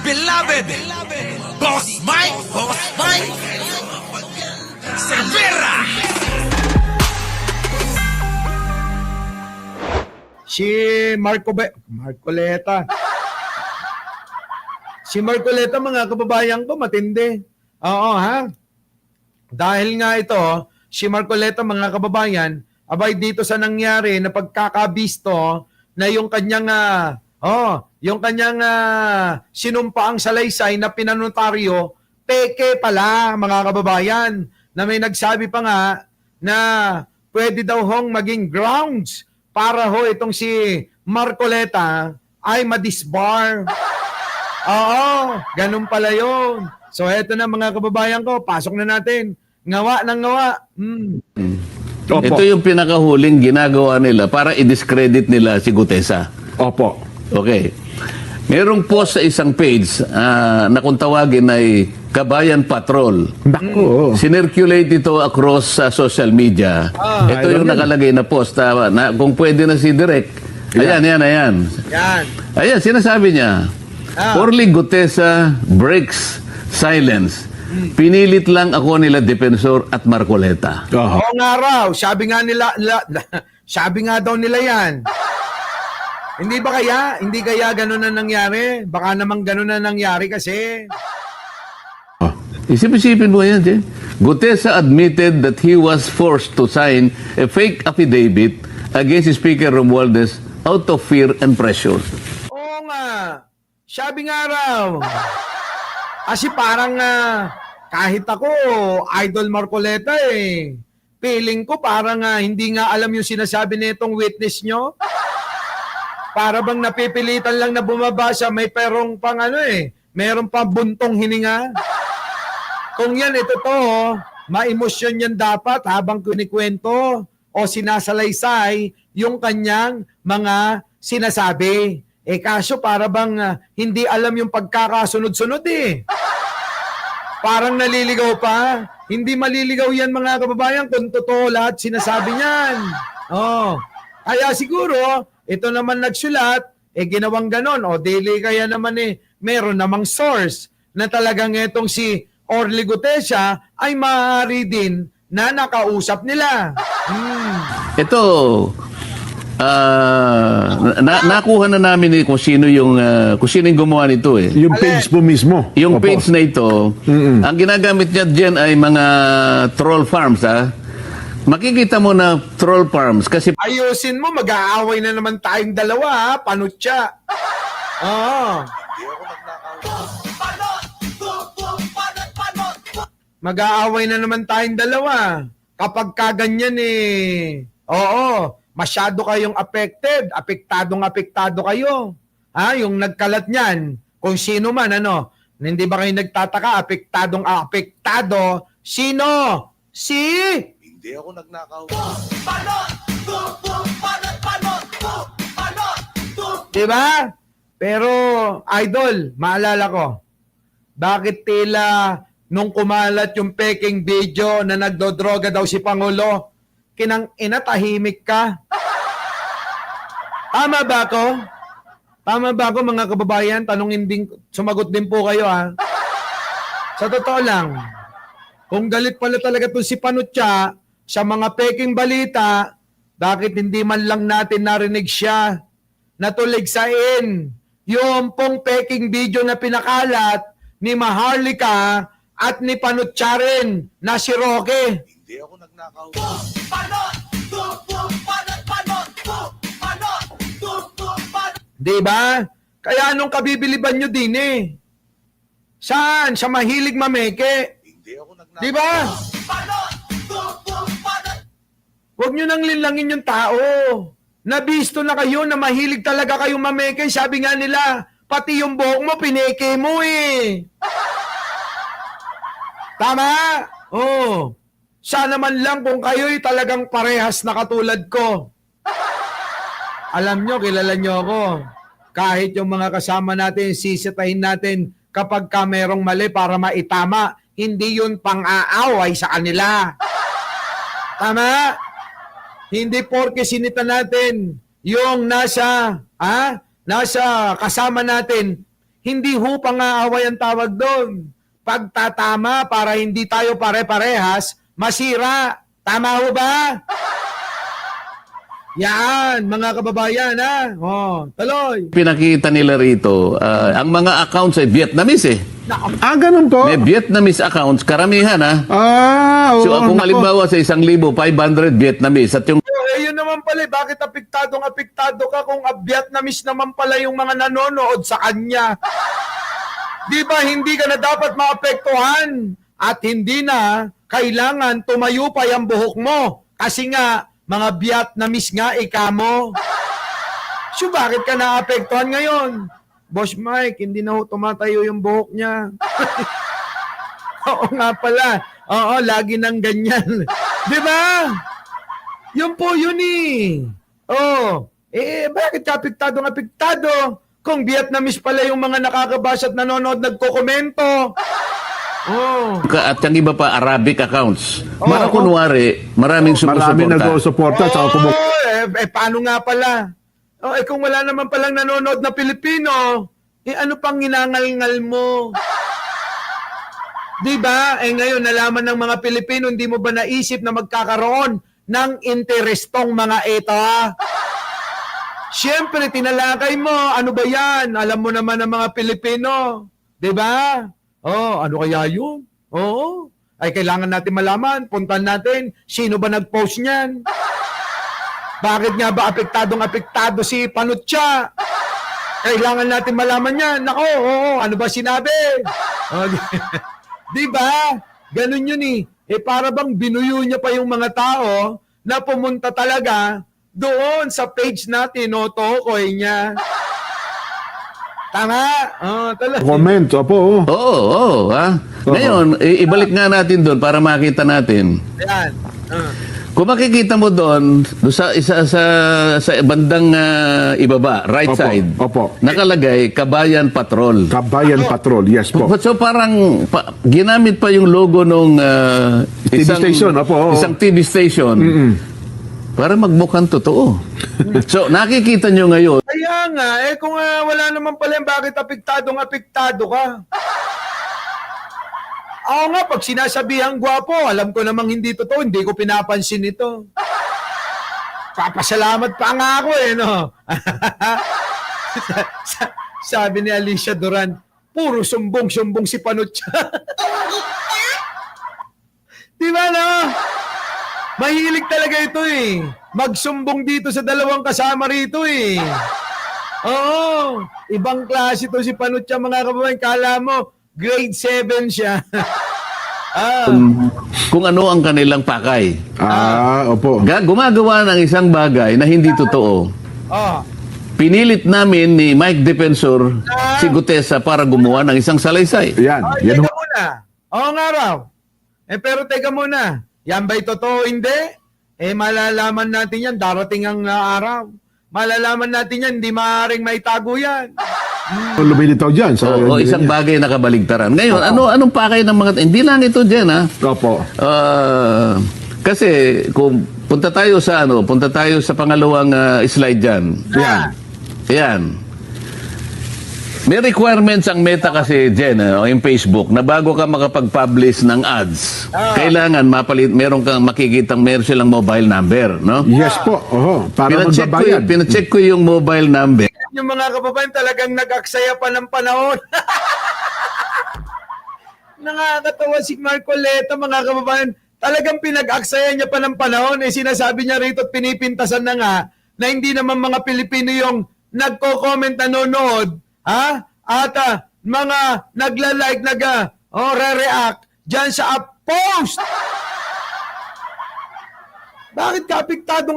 beloved Boss Mike Cervera. Si Marcoleta. Si Marcoleta, mga kababayan ko, matindi. Oo, ha? Dahil nga ito, si Marcoleta, mga kababayan, abay dito sa nangyari na pagkakabisto na yung kanyang sinumpaang salaysay na pinanotaryo, peke pala, mga kababayan, na may nagsabi pa nga na pwede daw hong maging grounds para ho itong si Marcoleta ay madisbar. Oo, ganun pala yun. So eto na, mga kababayan ko, pasok na natin. Ngawa ng ngawa. Opo. Ito yung pinakahuling ginagawa nila para i-discredit nila si Gutesa. Opo. Okay. Merong post sa isang page na kung tawagin ay Kabayan Patrol. Naku. Sinirculate ito across sa social media. Ito yung nakalagay na post na kung pwede na si Direk. Ayan. Yan. Ayan, sinasabi niya. Orly Gutesa breaks silence. Pinilit lang ako nila Defensor at Marcoleta. Oo nga raw, sabi nga daw nila yan. Hindi kaya ganun na nangyari? Baka namang ganun na nangyari kasi. Isip-isipin mo yan, Jen. Gutesa admitted that he was forced to sign a fake affidavit against Speaker Romualdez out of fear and pressure. Oo nga, sabi nga raw. Kasi parang kahit ako, Idol Marcoleta feeling ko parang hindi nga alam yung sinasabi nitong witness nyo. Para bang napipilitan lang na bumaba siya, may perong pang meron pa buntong hininga. Kung yan, ito to, ma-emosyon yan dapat habang kinikwento o sinasalaysay yung kanyang mga sinasabi. Kaso para bang hindi alam yung pagkakasunod-sunod Parang naliligaw pa. Hindi maliligaw yan, mga kababayan, kung totoo lahat sinasabi niyan. Kaya siguro, ito naman nagsulat, ginawang ganon. Daily kaya naman meron namang source na talagang itong si Orly Gutesa ay maaari din na nakausap nila. Ito, nakuha na namin kung sino yung gumawa nito Yung page po mismo. Yung Opo. page na ito, ang ginagamit niya dyan ay mga troll farms, Makikita mo na troll farms kasi Ayusin mo, mag-aaway na naman tayong dalawa, panutya. Oo. Mag-aaway na naman tayong dalawa. Kapag kaganyan oo, masyado kayong affected, apektado kayo. Yung nagkalat niyan, kung sino man, hindi ba kayo nagtataka, apektado, sino? Hindi ako nagnakaw. Diba? Pero, Idol, maalala ko, bakit tila nung kumalat yung peking video na nagdodroga daw si Pangulo, tahimik ka? Tama ba ako? Tama ba ako, mga kababayan? Sumagot din po kayo, Sa totoo lang, kung galit pala talaga itong si Panutya sa mga peking balita, bakit hindi man lang natin narinig siya na tuligsain yung pong peking video na pinakalat ni Maharlika at ni Panutya rin na si Roque? Hindi ako nagnakaw. Diba? Kaya anong kabibiliban nyo din Saan? Sa mahilig mameke. Hindi ako nagnakaw. Diba? Huwag nyo nang linlangin yung tao. Nabisto na kayo na mahilig talaga kayong mameke. Sabi nga nila, pati yung buhok mo, pineke mo Tama? Sana man lang kung kayo'y talagang parehas na katulad ko. Alam nyo, kilala nyo ako. Kahit yung mga kasama natin, sisitahin natin kapag ka merong mali para maitama. Hindi yun pang-aaway sa kanila. Tama? Hindi porke sinita natin yung nasa kasama natin, Hindi ho pang-aaway ang tawag doon. Pagtatama para hindi tayo pare-parehas, masira. Tama ho ba? Yan, mga kababayan, ha? Tuloy. Pinakita nila rito, ang mga accounts ay Vietnamese eh. Ganun po. May Vietnamese accounts, karamihan ha. Oo. So kung nako. halimbawa sa 1,500 Vietnamese at yung Yun naman pala, bakit apektado ka kung Vietnamese naman pala yung mga nanonood sa kanya? Di ba hindi ka na dapat maapektuhan at hindi na kailangan tumayo pa yung buhok mo? Kasi nga, mga Vietnamese nga, mo. So bakit ka naapektuhan ngayon? Boss Mike, hindi na ho tumatayo yung buhok niya. Oo nga pala. Oo, lagi nang ganyan. Di ba? Yun po yun eh. Oh, bakit apektado? Kung Vietnamese pala yung mga nakakabasa at nanonood, nagkokomento. Oh. at yung iba pa Arabic accounts. Oo. Para kunwari, maraming Marami sumusuporta. nag-suporta sa Paano nga pala? Kung wala naman palang nanonood na Pilipino, ano pang ginangal-ngal mo? Di ba? Ngayon, nalaman ng mga Pilipino, hindi mo ba naisip na magkakaroon ng interestong mga ito? Siyempre, tinalakay mo. Ano ba yan? Alam mo naman ng mga Pilipino. Di ba? Ano kaya yun? Oo. Ay, kailangan natin malaman. Puntan natin. Sino ba nag-post niyan? Bakit nga ba apektado si Panutya? Kailangan natin malaman yan. Nako, ano ba sinabi? Di ba? Ganun yun eh. Para bang binuyo niya pa yung mga tao na pumunta talaga doon sa page natin, tokoy niya. Tama? Talaga. comment. Opo. Oo, ha? Ngayon, ibalik nga natin doon para makita natin. Ayan. Kung makikita mo doon, sa bandang ibaba, right Opo, side, opo. nakalagay Kabayan Patrol. Kabayan Patrol. Yes po. So parang ginamit pa yung logo nung TV station, opo, oo. isang TV station para magmukhang totoo. So nakikita nyo ngayon, Kaya nga, kung wala naman pala, bakit apektado ka? Ako nga, pag sinasabihang gwapo, alam ko namang hindi totoo, hindi ko pinapansin ito. Papasalamat pa nga ako no? Sabi ni Alicia Duran, puro sumbong-sumbong si Panutya. Di ba no? Mahilig talaga ito eh. Magsumbong dito sa dalawang kasama rito eh. Oo, ibang klase to si Panutya, mga kababayan. Kala mo, grade 7 siya. kung ano ang kanilang pakay. Opo. Gumagawa ng isang bagay na hindi totoo. Pinilit namin ni Mike Defensor si Gutesa para gumawa ng isang salaysay. Yan. Yan. Teka muna. Oo nga raw. Pero teka muna. Yan ba'y totoo? Hindi. Malalaman natin yan. Darating ang araw. Malalaman natin yan. Hindi maaaring maitago yan. Lumilitaw dyan. O isang bagay na kabaligtaran. Ngayon, anong pakay ng mga... Hindi lang ito dyan, ha? Opo. Kasi kung punta tayo sa pangalawang slide diyan. Yan. May requirements ang Meta kasi Jen, yung Facebook, na bago ka makapag-publish ng ads, kailangan meron kang makikitang meron silang mobile number, no? Yes po. Para magbabayad. Pinacheck ko yung mobile number. Yung mga kababayan talagang nag-aksaya pa ng panahon. Nakakatawa si Marcoleta, mga kababayan. Talagang pinag-aksaya niya pa ng panahon. Sinasabi niya rito at pinipintasan na nga na hindi naman mga Pilipino yung nagko-comment, nanonood, at mga nagla-like, re-react dyan sa post. Bakit ka apektado?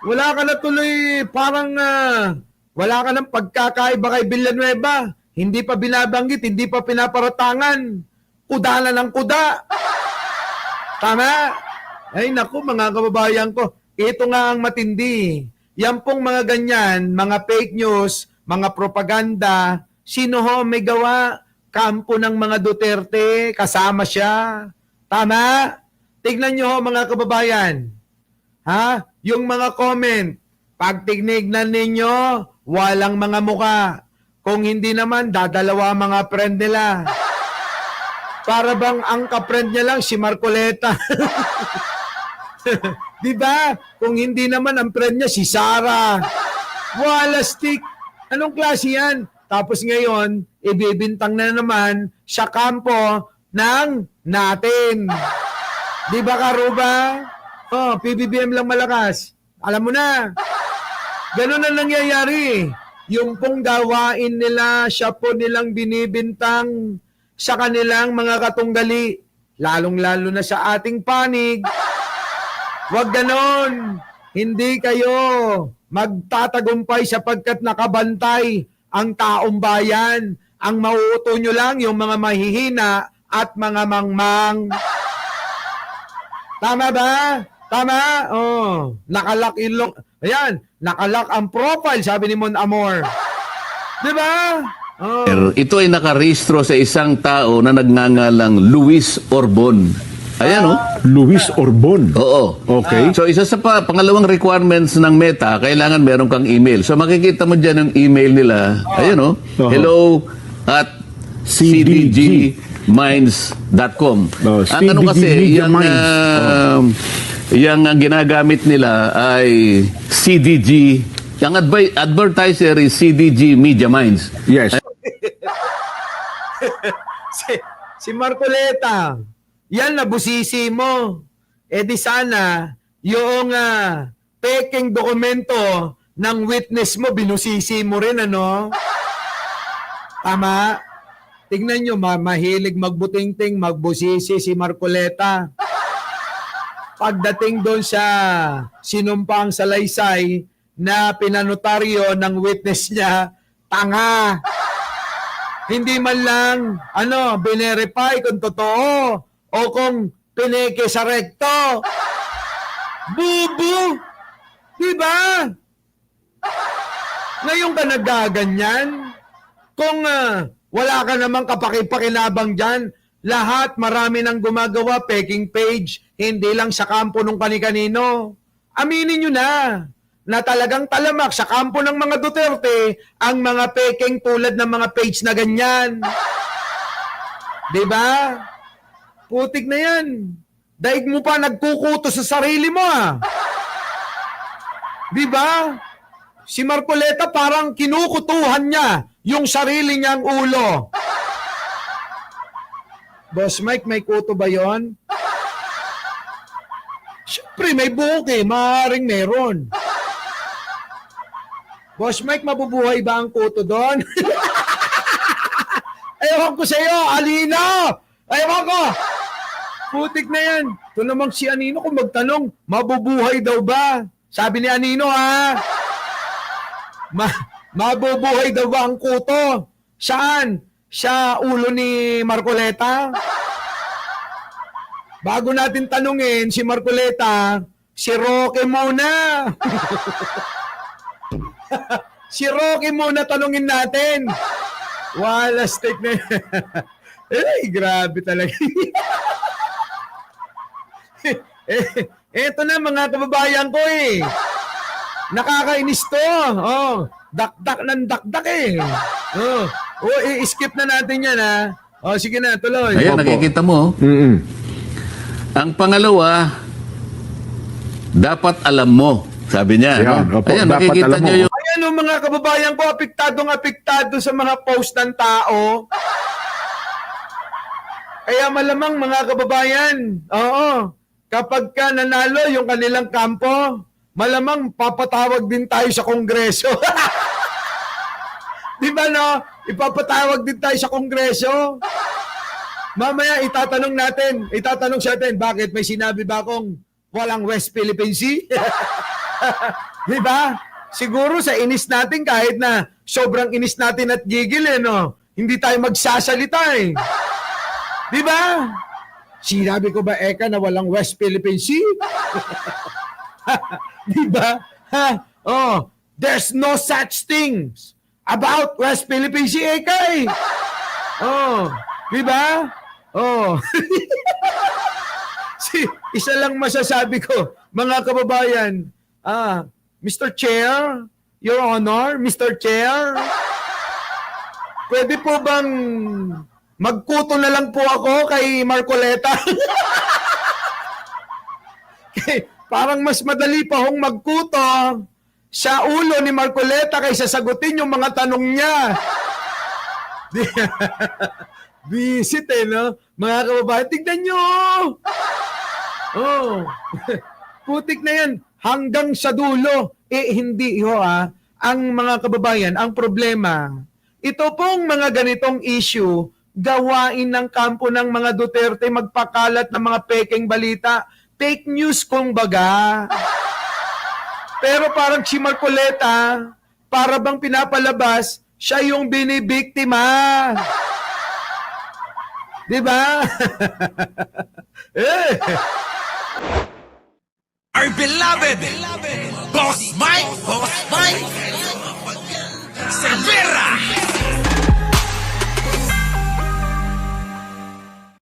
Wala ka na tuloy, parang wala ka ng pagkakaiba kay Villanueva. Hindi pa binabanggit, hindi pa pinaparatangan. Kuda na ng kuda. Tama? Ay naku, mga kababayan ko, ito nga ang matindi. Yan pong mga ganyan, mga fake news, mga propaganda, sino ho may gawa? Kampo ng mga Duterte, kasama siya. Tama? Tignan nyo ho, mga kababayan. Yung mga comment, Pag tinignan ninyo, walang mga muka. Kung hindi naman, dadalawa mga friend nila. Para bang ang ka-friend niya lang si Marcoleta. Di ba? Kung hindi naman ang friend niya si Sarah. Wala stick. Anong klase yan? Tapos ngayon, ibibintang na naman sa kampo ng natin. Di ba, Karuba? Oh, PBBM lang malakas. Alam mo na. Ganun na nangyayari. Yung pong gawain nila, siya po nilang binibintang sa kanilang mga katunggali. Lalong-lalo na sa ating panig. Huwag ganon. Hindi kayo magtatagumpay sapagkat nakabantay ang taong bayan. Ang mauuto nyo lang yung mga mahihina at mga mangmang. Tama ba? Tama? Oh, nakalak ilok. Ayan, nakalak ang profile, sabi ni Mon Amor. Di ba? Oh. Ito ay nakarehistro sa isang tao na nagngangalang Luis Orbon. Ayan, oh. Luis Orbon. Oo. Okay. So, isa sa pangalawang requirements ng Meta, kailangan meron kang email. So, makikita mo dyan yung email nila. Ayan, oh. Hello at cdgminds.com. Ang ano kasi, Media yung, Minds. yung ang ginagamit nila ay CDG. Yung advertiser is CDG Media Minds. Yes. si Marcoleta, yan nabusisi mo. E di sana, yung peking dokumento ng witness mo, binusisi mo rin, ano? Tama? Tingnan nyo, mahilig magbutingting, magbusisi si Marcoleta. Pagdating doon sa sinumpang salaysay na pinanotaryo ng witness niya, tanga. Hindi man lang, binerify kung totoo o kung pineke sa rekto. Bubu! Diba? Ngayon ka nagaganyan? Kung wala ka namang kapakipakinabang dyan, lahat, marami nang gumagawa, peking page, hindi lang sa kampo nung kani-kanino. Aminin nyo na talagang talamak sa kampo ng mga Duterte ang mga peking tulad ng mga page na ganyan. Diba? Putik na yan. Daig mo pa nagkukuto sa sarili mo, Diba? Si Marcoleta parang kinukutuhan niya yung sarili niyang ulo. Boss Mike, may kuto ba yon? Siyempre, may buhok maaaring meron. Boss Mike, mabubuhay ba ang kuto doon? Ewan ko sa iyo, Alino! Ewan ko! Putik na yan. Ito namang si Anino kung magtanong, mabubuhay daw ba? Sabi ni Anino, mabubuhay daw ba ang kuto? Saan? Sa ulo ni Marcoleta? Bago natin tanungin si Marcoleta, si Roque muna. Si Roque muna tanungin natin. Wala steak na. Grabe talaga. Eto na mga kababayan ko Nakakainis to. Dakdak ng dakdak i-skip na natin yan sige na, tuloy. Ayan, nakikita mo. Ang pangalawa, dapat alam mo. Sabi niya. Ayan, opo, Ayan, dapat nakikita alam mo. niyo yung... Ayan mga kababayan ko, apektado sa mga post ng tao. Kaya malamang mga kababayan, kapag ka nanalo yung kanilang kampo, malamang papatawag din tayo sa Kongreso. Di ba Ipapatawag din tayo sa Kongreso. Mamaya itatanong sa atin, bakit may sinabi ba akong walang West Philippine Sea? Di ba? Siguro sa inis natin, kahit na sobrang inis natin at gigil hindi tayo magsasalita Di ba? Sinabi ko ba, Eka, na walang West Philippine Sea? Di ba? There's no such things about West Philippine Sea, Eka di ba? Isa lang masasabi ko, mga kababayan, Mr. Chair, Your Honor, Mr. Chair, pwede po bang magkuto na lang po ako kay Marcoleta? Parang mas madali pa hong magkuto sa ulo ni Marcoleta kaysa sagutin yung mga tanong niya. Visit no? Mga kababayan, tignan nyo! Oh, putik na yan. Hanggang sa dulo. Hindi ang mga kababayan, ang problema, ito pong mga ganitong issue, gawain ng kampo ng mga Duterte magpakalat ng mga peking balita. Fake news kumbaga. Pero parang si Marcoleta, para bang pinapalabas, siya yung binibiktima. Diba? Our beloved Boss Mike